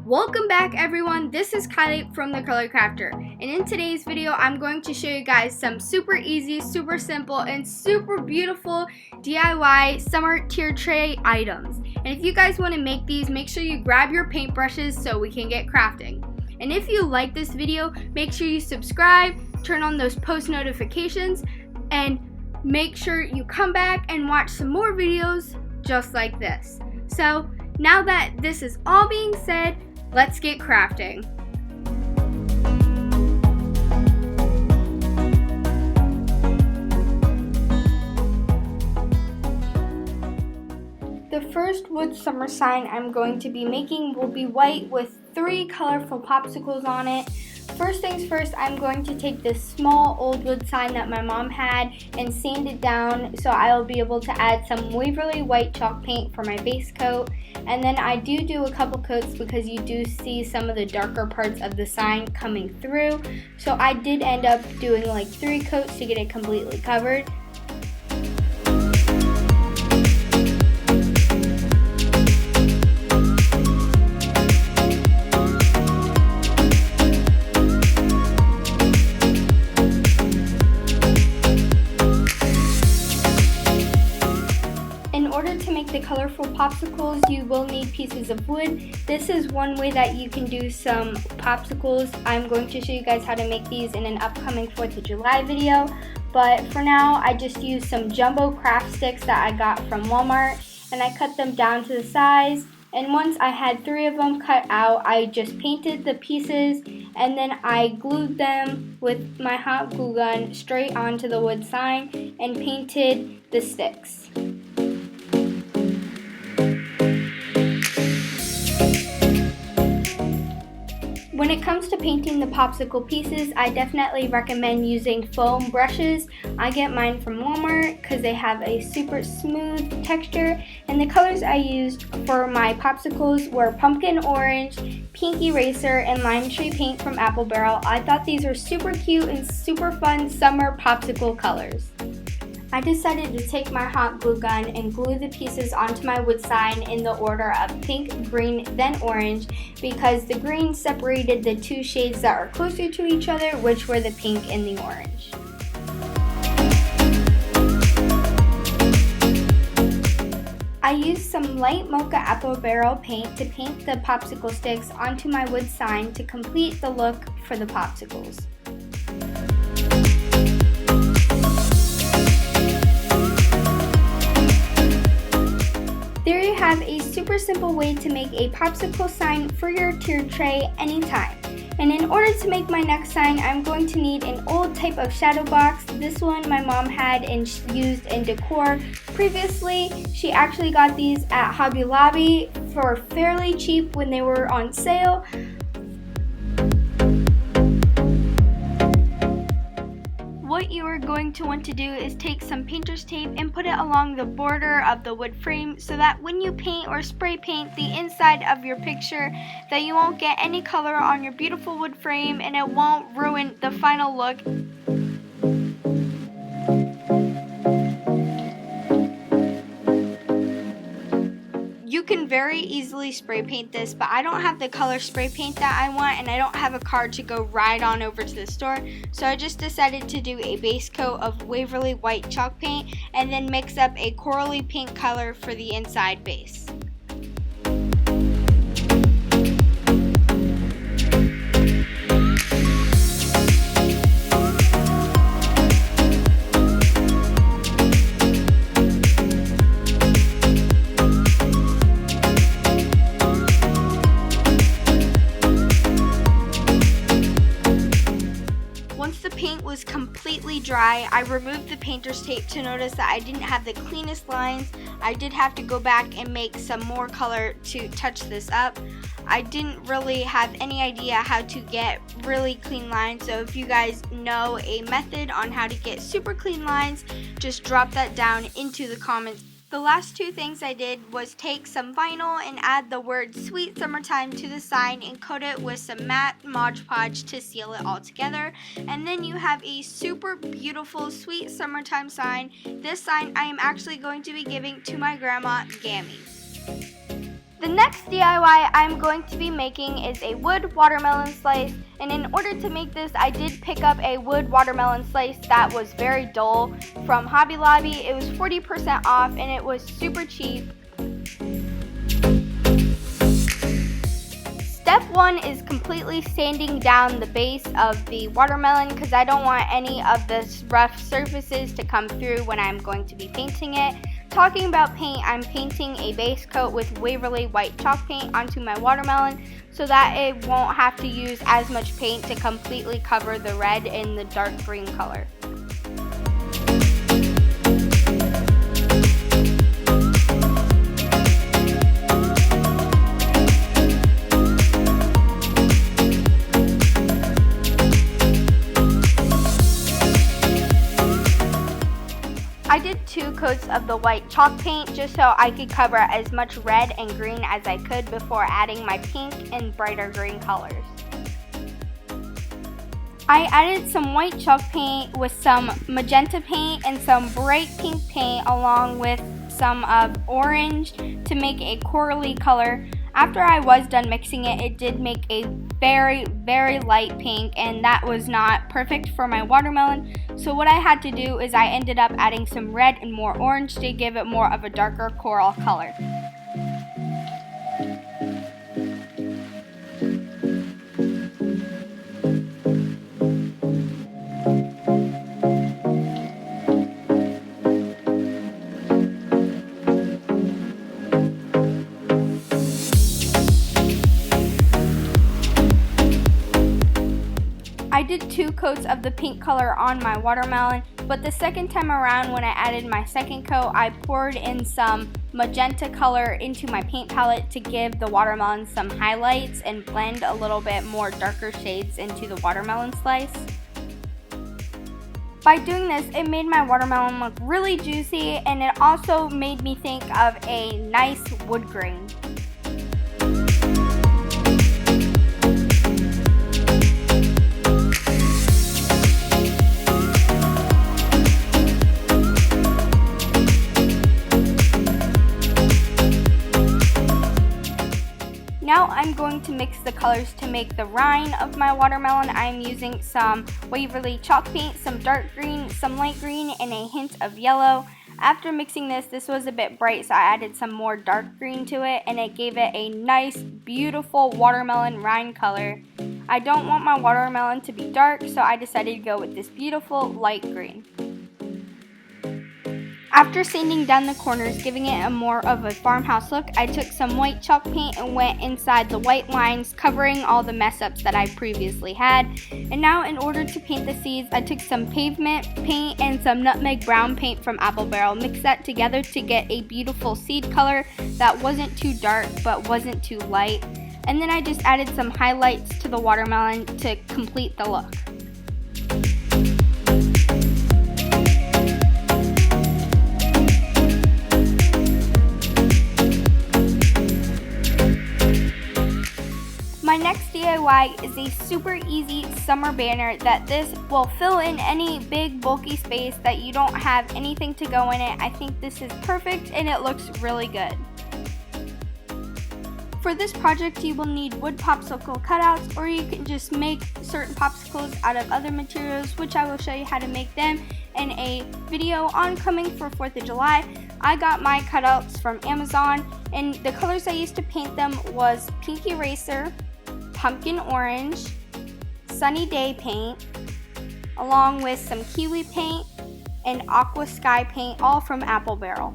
Welcome back everyone, this is Kylie from the CurlyCrafter, and in today's video I'm going to show you guys some super easy, super simple, and super beautiful DIY summer tier tray items. And if you guys want to make these, make sure you grab your paintbrushes so we can get crafting. And if you like this video, make sure you subscribe, turn on those post notifications, and make sure you come back and watch some more videos just like this. So now that this is all being said, let's get crafting. The first wood summer sign I'm going to be making will be white with 3 colorful popsicles on it. First things first, I'm going to take this small old wood sign that my mom had and sand it down so I'll be able to add some Waverly white chalk paint for my base coat. And then I do a couple coats because you do see some of the darker parts of the sign coming through. So I did end up doing like 3 coats to get it completely covered. To make the colorful popsicles, you will need pieces of wood. This is one way that you can do some popsicles. I'm going to show you guys how to make these in an upcoming 4th of July video, but for now I just used some jumbo craft sticks that I got from Walmart, and I cut them down to the size. And once I had 3 of them cut out, I just painted the pieces and then I glued them with my hot glue gun straight onto the wood sign and painted the sticks. When it comes to painting the popsicle pieces, I definitely recommend using foam brushes. I get mine from Walmart because they have a super smooth texture, and the colors I used for my popsicles were pumpkin orange, pink eraser, and lime tree paint from Apple Barrel. I thought these were super cute and super fun summer popsicle colors. I decided to take my hot glue gun and glue the pieces onto my wood sign in the order of pink, green, then orange, because the green separated the 2 shades that are closer to each other, which were the pink and the orange. I used some light mocha apple barrel paint to paint the popsicle sticks onto my wood sign to complete the look for the popsicles. There you have a super simple way to make a popsicle sign for your tier tray anytime. And in order to make my next sign, I'm going to need an old type of shadow box. This one my mom had and used in decor previously. She actually got these at Hobby Lobby for fairly cheap when they were on sale. What you are going to want to do is take some painter's tape and put it along the border of the wood frame so that when you paint or spray paint the inside of your picture, that you won't get any color on your beautiful wood frame and it won't ruin the final look. You can very easily spray paint this, but I don't have the color spray paint that I want, and I don't have a card to go right on over to the store, so I just decided to do a base coat of Waverly white chalk paint and then mix up a corally pink color for the inside base. Was completely dry, I removed the painter's tape to notice that I didn't have the cleanest lines. I did have to go back and make some more color to touch this up. I didn't really have any idea how to get really clean lines, so if you guys know a method on how to get super clean lines, just drop that down into the comments. The last 2 things I did was take some vinyl and add the word Sweet Summertime to the sign and coat it with some matte Mod Podge to seal it all together. And then you have a super beautiful Sweet Summertime sign. This sign I am actually going to be giving to my grandma, Gammy. The next DIY I'm going to be making is a wood watermelon slice, and in order to make this I did pick up a wood watermelon slice that was very dull from Hobby Lobby. It was 40% off and it was super cheap. Step 1 is completely sanding down the base of the watermelon because I don't want any of the rough surfaces to come through when I'm going to be painting it. Talking about paint, I'm painting a base coat with Waverly white chalk paint onto my watermelon so that it won't have to use as much paint to completely cover the red and the dark green color. I did 2 coats of the white chalk paint just so I could cover as much red and green as I could before adding my pink and brighter green colors. I added some white chalk paint with some magenta paint and some bright pink paint along with some orange to make a corally color. After I was done mixing it, it did make a very, very light pink, and that was not perfect for my watermelon. So what I had to do is I ended up adding some red and more orange to give it more of a darker coral color. I did 2 coats of the pink color on my watermelon, but the second time around when I added my second coat, I poured in some magenta color into my paint palette to give the watermelon some highlights and blend a little bit more darker shades into the watermelon slice. By doing this, it made my watermelon look really juicy, and it also made me think of a nice wood grain. Now I'm going to mix the colors to make the rind of my watermelon. I'm using some Waverly chalk paint, some dark green, some light green, and a hint of yellow. After mixing this was a bit bright, so I added some more dark green to it, and it gave it a nice, beautiful watermelon rind color. I don't want my watermelon to be dark, so I decided to go with this beautiful light green. After sanding down the corners, giving it a more of a farmhouse look, I took some white chalk paint and went inside the white lines, covering all the mess ups that I previously had. And now in order to paint the seeds, I took some pavement paint and some nutmeg brown paint from Apple Barrel, mixed that together to get a beautiful seed color that wasn't too dark but wasn't too light. And then I just added some highlights to the watermelon to complete the look. My next DIY is a super easy summer banner that this will fill in any big bulky space that you don't have anything to go in it. I think this is perfect and it looks really good. For this project you will need wood popsicle cutouts, or you can just make certain popsicles out of other materials, which I will show you how to make them in a video oncoming for 4th of July. I got my cutouts from Amazon, and the colors I used to paint them was pink eraser, pumpkin orange, sunny day paint, along with some kiwi paint and aqua sky paint, all from Apple Barrel.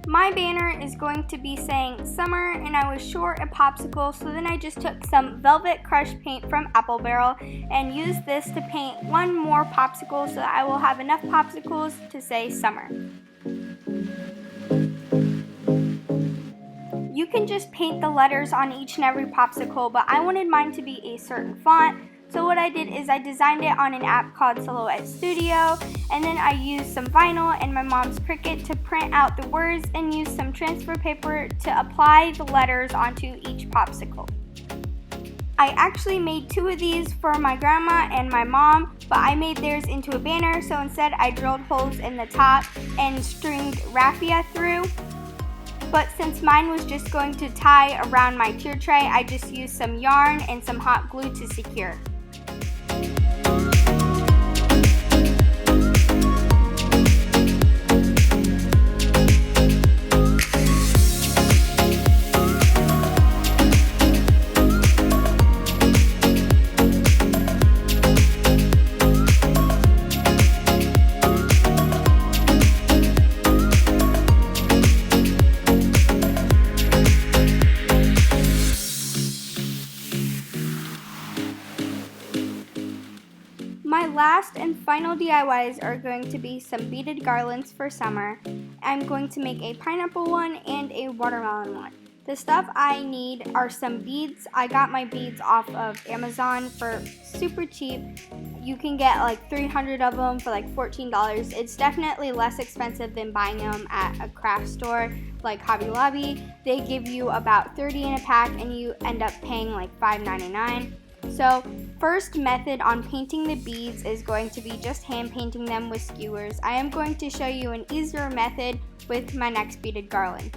My banner is going to be saying summer, and I was short a popsicle, so then I just took some velvet crush paint from Apple Barrel and used this to paint one more popsicle so that I will have enough popsicles to say summer. You can just paint the letters on each and every popsicle, but I wanted mine to be a certain font. So what I did is I designed it on an app called Silhouette Studio, and then I used some vinyl and my mom's Cricut to print out the words and use some transfer paper to apply the letters onto each popsicle. I actually made 2 of these for my grandma and my mom, but I made theirs into a banner, so instead I drilled holes in the top and stringed raffia through. But since mine was just going to tie around my tier tray, I just used some yarn and some hot glue to secure. My last and final DIYs are going to be some beaded garlands for summer. I'm going to make a pineapple one and a watermelon one. The stuff I need are some beads. I got my beads off of Amazon for super cheap. You can get like 300 of them for like $14. It's definitely less expensive than buying them at a craft store like Hobby Lobby. They give you about 30 in a pack and you end up paying like $5.99. So first method on painting the beads is going to be just hand painting them with skewers. I am going to show you an easier method with my next beaded garland.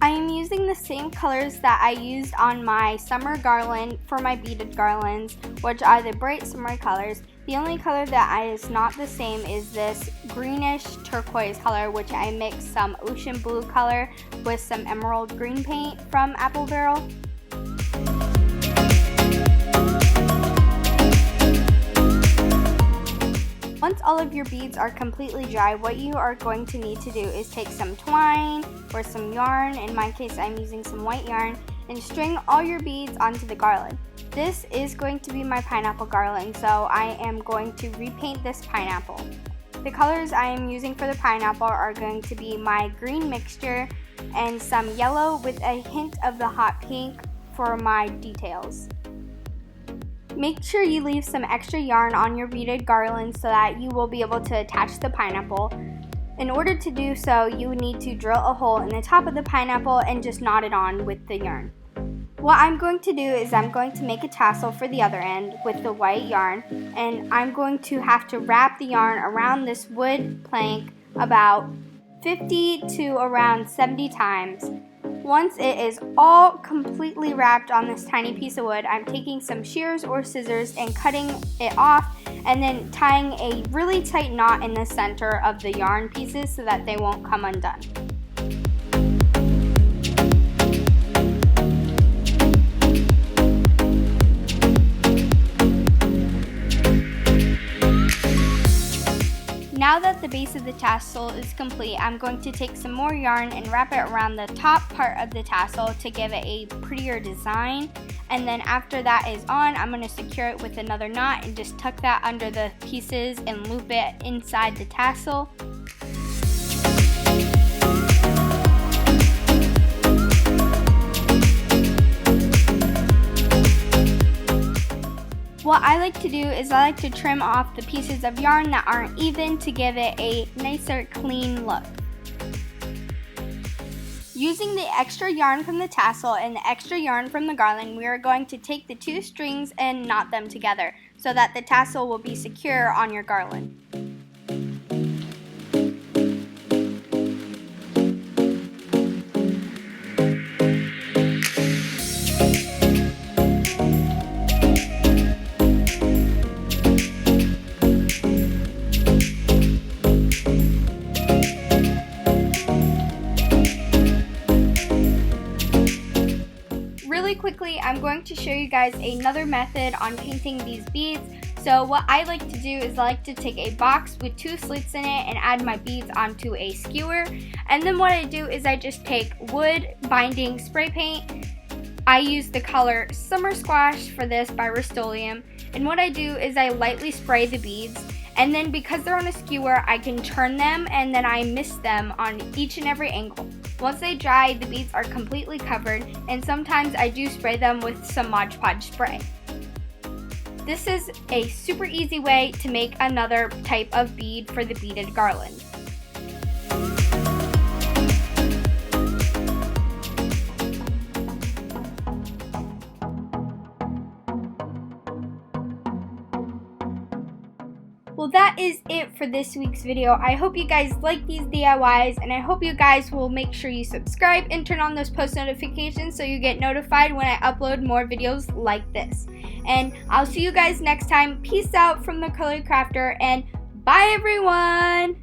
I am using the same colors that I used on my summer garland for my beaded garlands, which are the bright summer colors. The only color that is not the same is this greenish turquoise color, which I mixed some ocean blue color with some emerald green paint from Apple Barrel. Once all of your beads are completely dry, what you are going to need to do is take some twine or some yarn, in my case I'm using some white yarn, and string all your beads onto the garland. This is going to be my pineapple garland, so I am going to repaint this pineapple. The colors I am using for the pineapple are going to be my green mixture and some yellow with a hint of the hot pink for my details. Make sure you leave some extra yarn on your beaded garland so that you will be able to attach the pineapple. In order to do so, you need to drill a hole in the top of the pineapple and just knot it on with the yarn. What I'm going to do is I'm going to make a tassel for the other end with the white yarn, and I'm going to have to wrap the yarn around this wood plank about 50 to around 70 times. Once it is all completely wrapped on this tiny piece of wood, I'm taking some shears or scissors and cutting it off and then tying a really tight knot in the center of the yarn pieces so that they won't come undone. Now that the base of the tassel is complete, I'm going to take some more yarn and wrap it around the top part of the tassel to give it a prettier design. And then after that is on, I'm going to secure it with another knot and just tuck that under the pieces and loop it inside the tassel. What I like to do is I like to trim off the pieces of yarn that aren't even to give it a nicer, clean look. Using the extra yarn from the tassel and the extra yarn from the garland, we are going to take the 2 strings and knot them together so that the tassel will be secure on your garland. Really quickly, I'm going to show you guys another method on painting these beads. So what I like to do is I like to take a box with 2 slits in it and add my beads onto a skewer. And then what I do is I just take wood binding spray paint. I use the color Summer Squash for this by Rust-Oleum. And what I do is I lightly spray the beads. And then because they're on a skewer, I can turn them and then I mist them on each and every angle. Once they dry, the beads are completely covered, and sometimes I do spray them with some Mod Podge spray. This is a super easy way to make another type of bead for the beaded garland. that is it for this week's video. I hope you guys like these DIYs, and I hope you guys will make sure you subscribe and turn on those post notifications so you get notified when I upload more videos like this. And I'll see you guys next time. Peace out from the CurlyCrafter, and bye everyone!